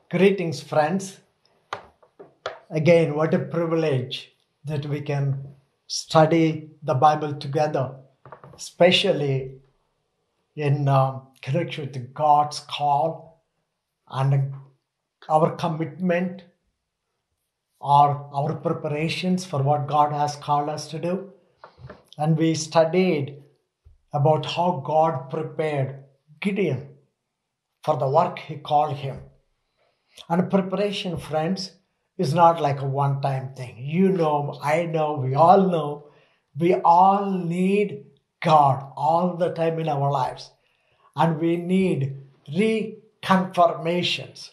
Greetings, friends. Again, what a privilege that we can study the Bible together, especially in connection with God's call and our commitment or our preparations for what God has called us to do. And we studied about how God prepared Gideon for the work he called him. And preparation, friends, is not like a one-time thing. You know, I know, we all need God all the time in our lives. And we need reconfirmations.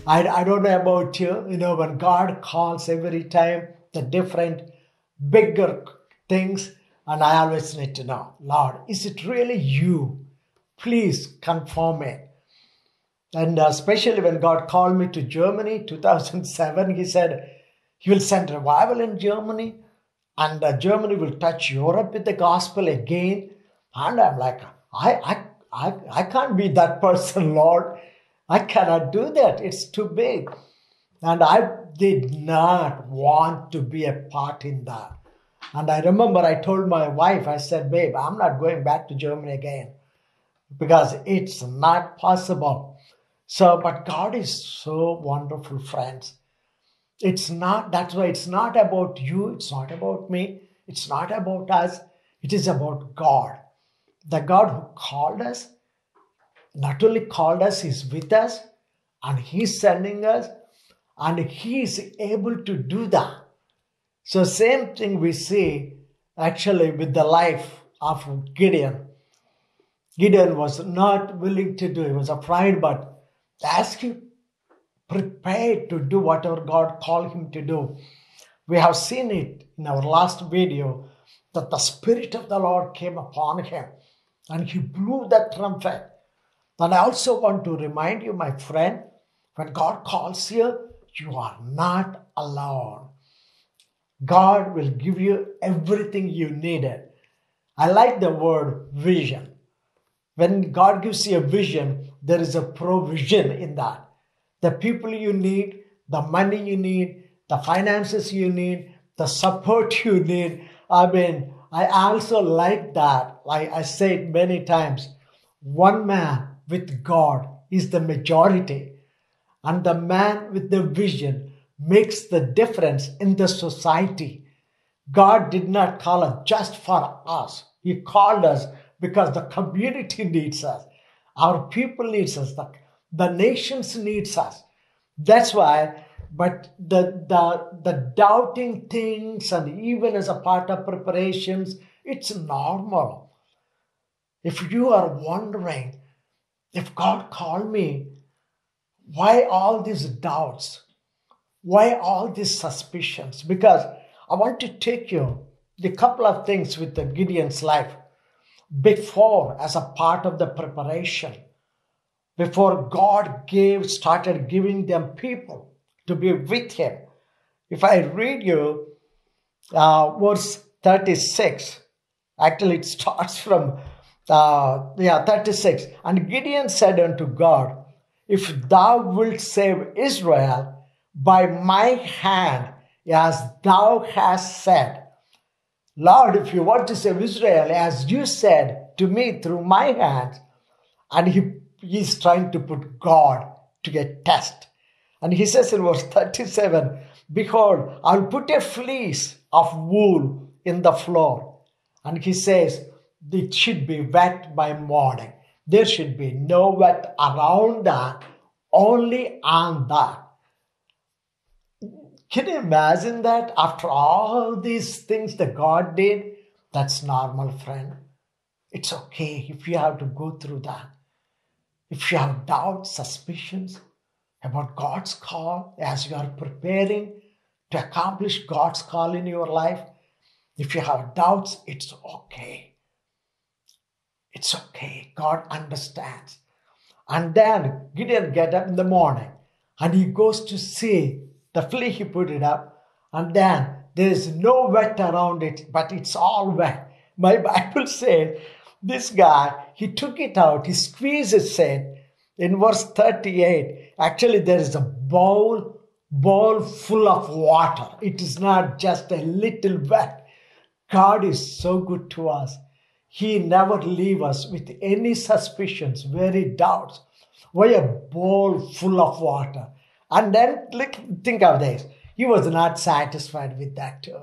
I don't know about you, when God calls every time the different bigger things, and I always need to know, Lord, is it really you? Please confirm it. And especially when God called me to Germany, 2007, he said, he will send revival in Germany, and Germany will touch Europe with the gospel again. And I'm like, I can't be that person, Lord. I cannot do that. It's too big. And I did not want to be a part in that. And I remember I told my wife, I said, babe, I'm not going back to Germany again because it's not possible. So, but God is so wonderful, friends. That's why it's not about you. It's not about me. It's not about us. It is about God. The God who called us, not only called us, He's with us and He's sending us and He is able to do that. So same thing we see actually with the life of Gideon. Gideon was not willing to do. He was afraid, but as he prepared to do whatever God called him to do, we have seen it in our last video that the Spirit of the Lord came upon him and he blew that trumpet. And I also want to remind you, my friend, when God calls you, you are not alone. God will give you everything you needed. I like the word vision. When God gives you a vision, there is a provision in that. The people you need, the money you need, the finances you need, the support you need. I also like that. Like I said many times, one man with God is the majority. And the man with the vision makes the difference in the society. God did not call us just for us. He called us because the community needs us. Our people needs us. The nations needs us. That's why, but the doubting things and even as a part of preparations, it's normal. If you are wondering, if God called me, why all these doubts? Why all these suspicions? Because I want to take you a couple of things with the Gideon's life before as a part of the preparation, before God started giving them people to be with him. If I read you verse 36, actually it starts from 36. And Gideon said unto God, if thou wilt save Israel by my hand, as thou hast said. Lord, if you want to save Israel, as you said to me through my hands, and he's trying to put God to get test. And he says in verse 37, behold, I'll put a fleece of wool in the floor. And he says, it should be wet by morning. There should be no wet around that, only on that. Can you imagine that after all these things that God did? That's normal, friend. It's okay if you have to go through that. If you have doubts, suspicions about God's call as you are preparing to accomplish God's call in your life, if you have doubts, it's okay. It's okay. God understands. And then Gideon gets up in the morning and he goes to see the flea, he put it up, and then there is no wet around it, but it's all wet. My Bible says this guy, he took it out, he squeezes it. In verse 38, actually there is a bowl full of water. It is not just a little wet. God is so good to us. He never leaves us with any suspicions, very doubts. Why a bowl full of water? And then think of this. He was not satisfied with that too.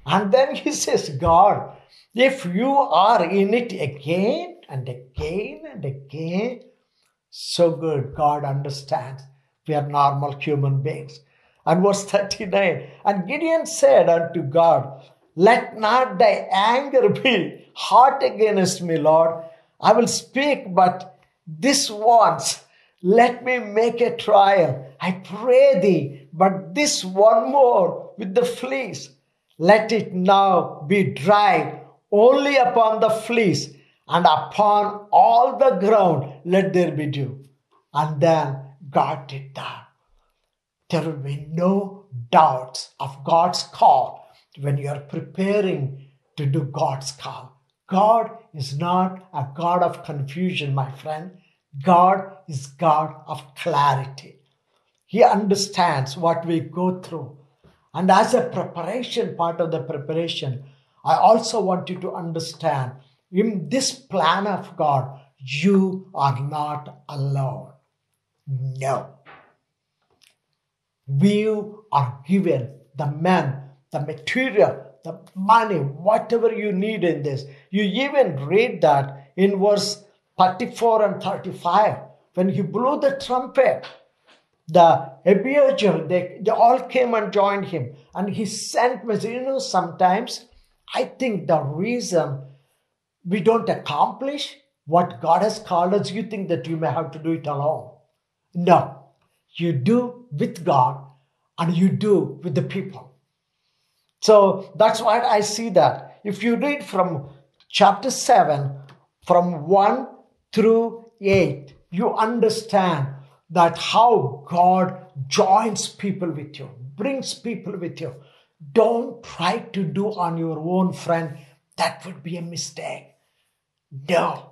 And then he says, God, if you are in it again and again and again, so good. God understands. We are normal human beings. And verse 39, and Gideon said unto God, let not thy anger be hot against me, Lord. I will speak, but this once, let me make a trial. I pray thee, but this one more with the fleece. Let it now be dried only upon the fleece, and upon all the ground let there be dew. And then God did that. There will be no doubts of God's call when you are preparing to do God's call. God is not a God of confusion, my friend. God is God of clarity. He understands what we go through. And as a preparation, part of the preparation, I also want you to understand, in this plan of God, you are not alone. No. You are given the men, the material, the money, whatever you need in this. You even read that in verse 34 and 35. When he blew the trumpet, the Abijah, they all came and joined him. And he sent messages. Sometimes I think the reason we don't accomplish what God has called us, you think that you may have to do it alone. No. You do with God and you do with the people. So that's why I see that. If you read from chapter 7, from 1 through 8, you understand that how God joins people with you, brings people with you. Don't try to do on your own, friend. That would be a mistake. No.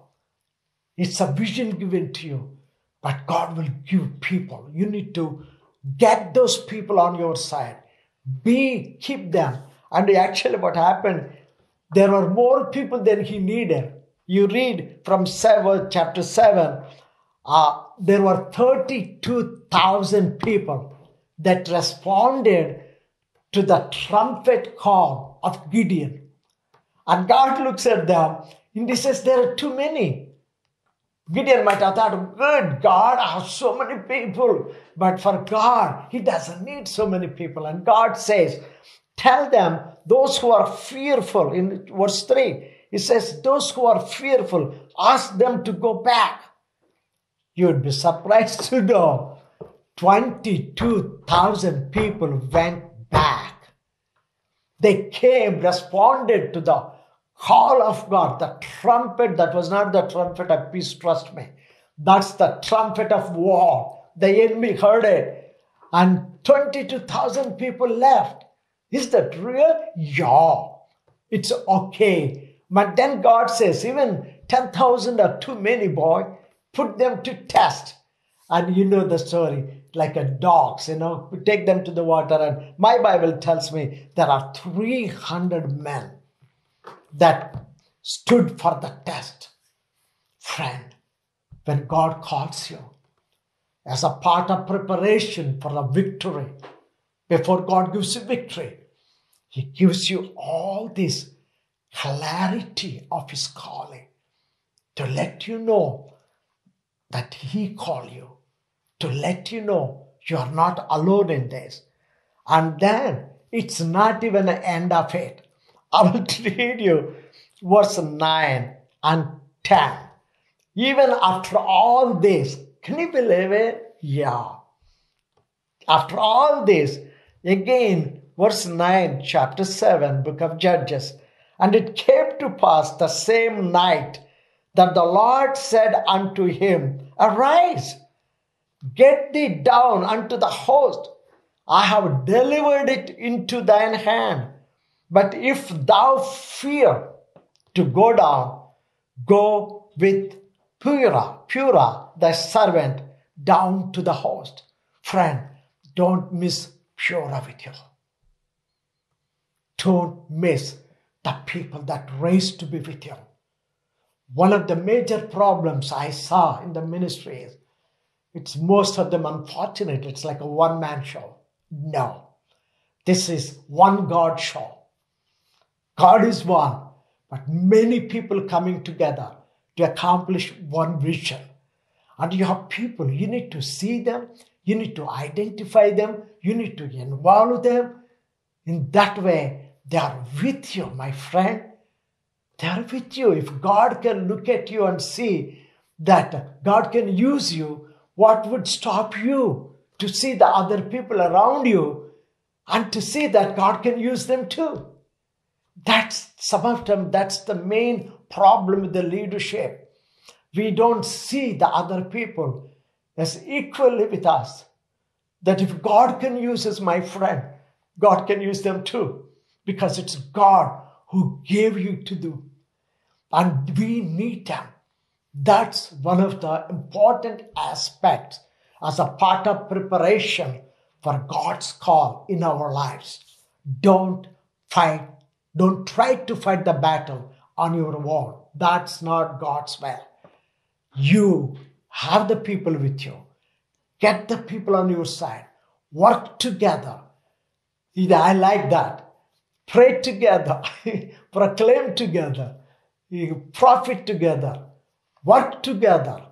It's a vision given to you. But God will give people. You need to get those people on your side. Keep them. And actually what happened, there were more people than he needed. You read from chapter 7, there were 32,000 people that responded to the trumpet call of Gideon. And God looks at them and he says, there are too many. Gideon might have thought, good God, I have so many people. But for God, he doesn't need so many people. And God says, tell them, those who are fearful, in verse 3, he says, those who are fearful, ask them to go back. You would be surprised to know 22,000 people went back. They came, responded to the call of God, the trumpet. That was not the trumpet of peace, trust me. That's the trumpet of war. The enemy heard it. And 22,000 people left. Is that real? Yeah. It's okay. But then God says, even 10,000 are too many, boy. Put them to test. And you know the story, like a dogs, we take them to the water. And my Bible tells me there are 300 men that stood for the test. Friend, when God calls you as a part of preparation for a victory, before God gives you victory, he gives you all this clarity of his calling to let you know that he called you, to let you know you are not alone in this. And then it's not even the end of it. I will read you verse 9 and 10. Even after all this, can you believe it? Yeah. After all this, again, verse 9, chapter 7, book of Judges. And it came to pass the same night that the Lord said unto him, arise, get thee down unto the host. I have delivered it into thine hand. But if thou fear to go down, Go with Pura, the servant, down to the host. Friend, don't miss Pura with you. Don't miss the people that raised to be with you. One of the major problems I saw in the ministries, it's most of them unfortunate. It's like a one-man show. No, this is one God show. God is one, but many people coming together to accomplish one vision. And you have people, you need to see them, you need to identify them, you need to involve them. In that way, they are with you, my friend. They are with you. If God can look at you and see that God can use you, what would stop you to see the other people around you and to see that God can use them too? That's some of them, that's the main problem with the leadership. We don't see the other people as equally with us. That if God can use us, my friend, God can use them too. Because it's God who gave you to do. And we need them. That's one of the important aspects as a part of preparation for God's call in our lives. Don't try to fight the battle on your own. That's not God's way. You have the people with you. Get the people on your side. Work together. I like that. Pray together. Proclaim together. Profit together. Work together.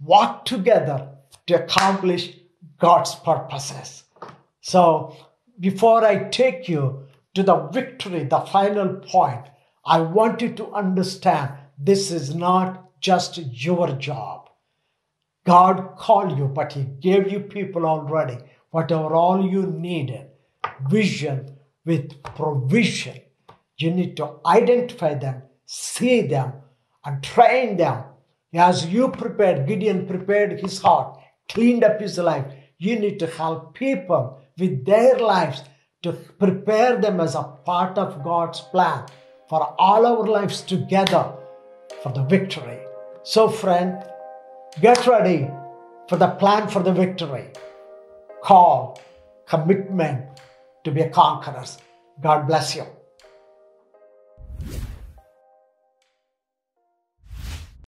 Walk together to accomplish God's purposes. So, before I take you to the victory, the final point, I want you to understand this is not just your job. God called you, but He gave you people already, whatever all you needed. Vision with provision. You need to identify them, see them, and train them. As you prepared, Gideon prepared his heart, cleaned up his life. You need to help people with their lives to prepare them as a part of God's plan for all our lives together for the victory. So friend, get ready for the plan for the victory. Call, commitment to be conquerors. God bless you.